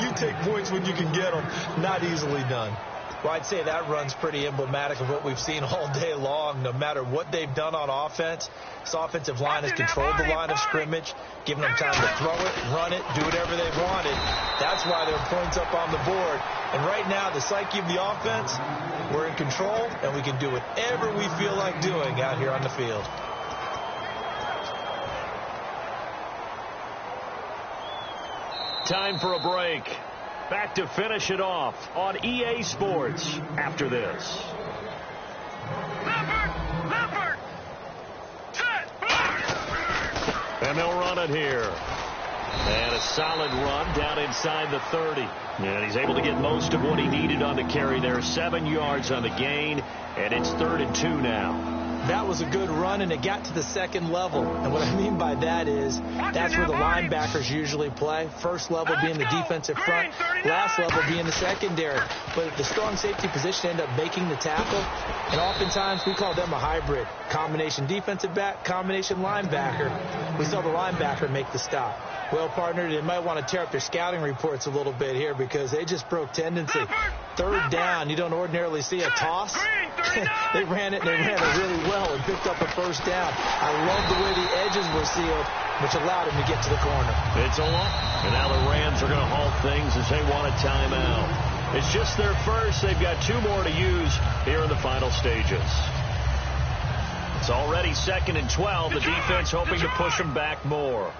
you take points when you can get them. Not easily done. Well, I'd say that run's pretty emblematic of what we've seen all day long. No matter what they've done on offense, this offensive line has controlled the line of scrimmage, giving them time to throw it, run it, do whatever they've wanted. That's why there are points up on the board. And right now, the psyche of the offense, we're in control, and we can do whatever we feel like doing out here on the field. Time for a break. Back to finish it off on EA Sports after this. Leopard! Set! And they'll run it here. And a solid run down inside the 30. And he's able to get most of what he needed on the carry there. 7 yards on the gain, and it's 3rd and 2 now. That was a good run, and it got to the second level. And what I mean by that is that's where the linebackers usually play. First level being the defensive front, last level being the secondary. But the strong safety position ended up making the tackle, and oftentimes we call them a hybrid. Combination defensive back, combination linebacker. We saw the linebacker make the stop. Well, partner, they might want to tear up their scouting reports a little bit here because they just broke tendency. Third down, you don't ordinarily see a toss. They ran it really well and picked up a first down. I love the way the edges were sealed, which allowed him to get to the corner. It's a look. And now the Rams are going to halt things as they want a timeout. It's just their first. They've got 2 more to use here in the final stages. It's already 2nd and 12. The defense hoping to push them back more.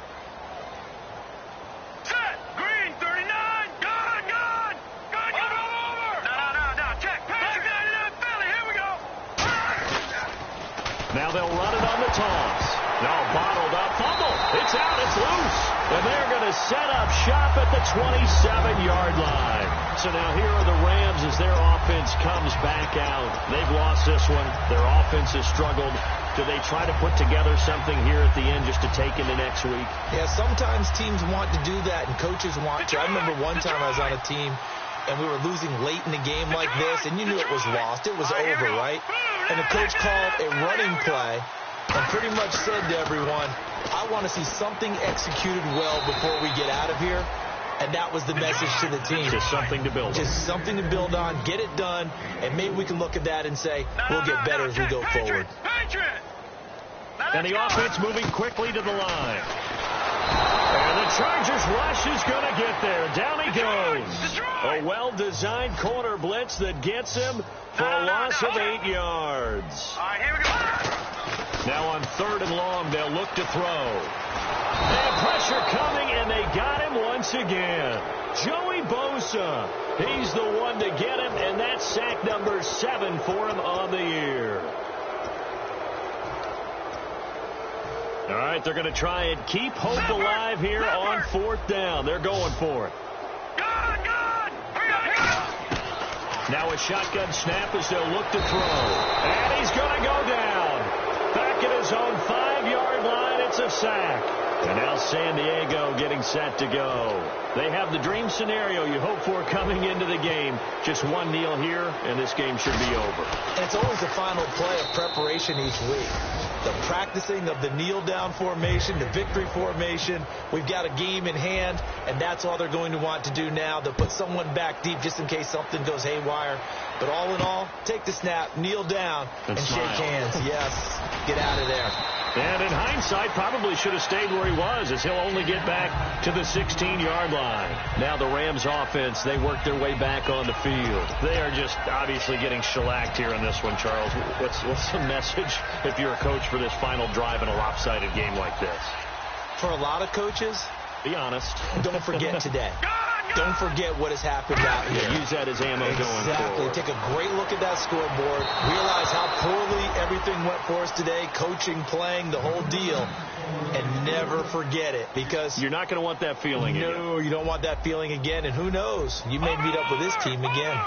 Now they'll run it on the toss. No, bottled up. Fumble. It's out. It's loose. And they're going to set up shop at the 27-yard line. So now here are the Rams as their offense comes back out. They've lost this one. Their offense has struggled. Do they try to put together something here at the end just to take into next week? Yeah, sometimes teams want to do that and coaches want to. I remember one time I was on a team and we were losing late in the game like this, and you knew it was lost. It was over, right? And the coach called a running play and pretty much said to everyone, I want to see something executed well before we get out of here. And that was the message to the team. Just something to build on. Just something to build on, get it done, and maybe we can look at that and say, we'll get better as we go forward. And the offense moving quickly to the line. And the Chargers rush is going to get there. Down he goes. A well-designed corner blitz that gets him for a loss of 8 yards. All right, here we go. Now on 3rd and long, they'll look to throw. And pressure coming, and they got him once again. Joey Bosa. He's the one to get him, and that's sack number 7 for him on the year. All right, they're going to try and keep hope alive here on 4th down. They're going for it. Now a shotgun snap as they'll look to throw. And he's going to go down. Back at his own 5-yard line, it's a sack. And now San Diego getting set to go. They have the dream scenario you hope for coming into the game. Just one kneel here, and this game should be over. And it's always the final play of preparation each week. The practicing of the kneel-down formation, the victory formation. We've got a game in hand, and that's all they're going to want to do now. They'll put someone back deep just in case something goes haywire. But all in all, take the snap, kneel down, and shake hands. Yes, get out of there. And in hindsight, probably should have stayed where he was, as he'll only get back to the 16-yard line. Now the Rams offense, they work their way back on the field. They are just obviously getting shellacked here in this one, Charles. What's the message if you're a coach for this final drive in a lopsided game like this? For a lot of coaches, be honest. Don't forget today. Don't forget what has happened out here. Use that as ammo going forward. Take a great look at that scoreboard. Realize how poorly everything went for us today. Coaching, playing, the whole deal. And never forget it, because you're not going to want that feeling again. No, you don't want that feeling again. And who knows? You may meet up with this team again.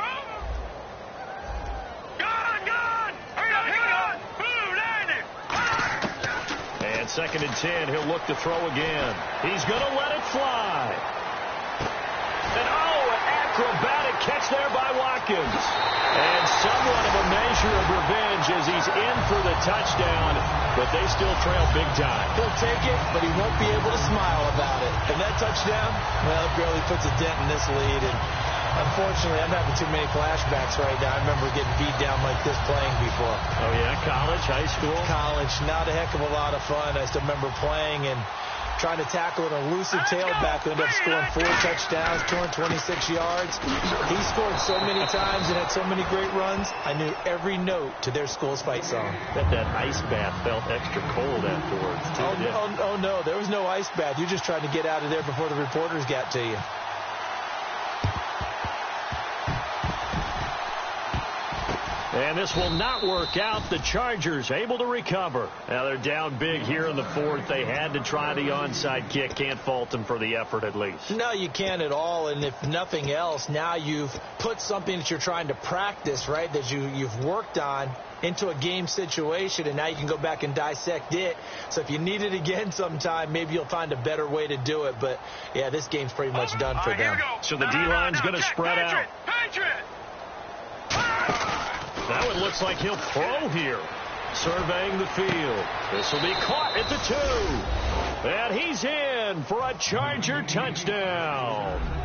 And 2nd and 10, he'll look to throw again. He's going to let it fly. And an acrobatic catch there by Watkins. And somewhat of a measure of revenge as he's in for the touchdown, but they still trail big time. He'll take it, but he won't be able to smile about it. And that touchdown, well, it barely puts a dent in this lead. And unfortunately, I'm having too many flashbacks right now. I remember getting beat down like this playing before. Oh, yeah? College, high school? College. Not a heck of a lot of fun. I still remember playing and trying to tackle an elusive tailback who ended up scoring 4 touchdowns, 226 yards. He scored so many times and had so many great runs, I knew every note to their school's fight song. Bet that ice bath felt extra cold afterwards, too. Oh, no, there was no ice bath. You just tried to get out of there before the reporters got to you. And this will not work out. The Chargers able to recover. Now they're down big here in the 4th. They had to try the onside kick. Can't fault them for the effort at least. No, you can't at all. And if nothing else, now you've put something that you're trying to practice, right, that you've worked on into a game situation, and now you can go back and dissect it. So if you need it again sometime, maybe you'll find a better way to do it. But, yeah, this game's pretty much done for them. So the D-line's going to spread out. That one looks like he'll throw here. Surveying the field. This will be caught at the 2. And he's in. in for a Charger touchdown.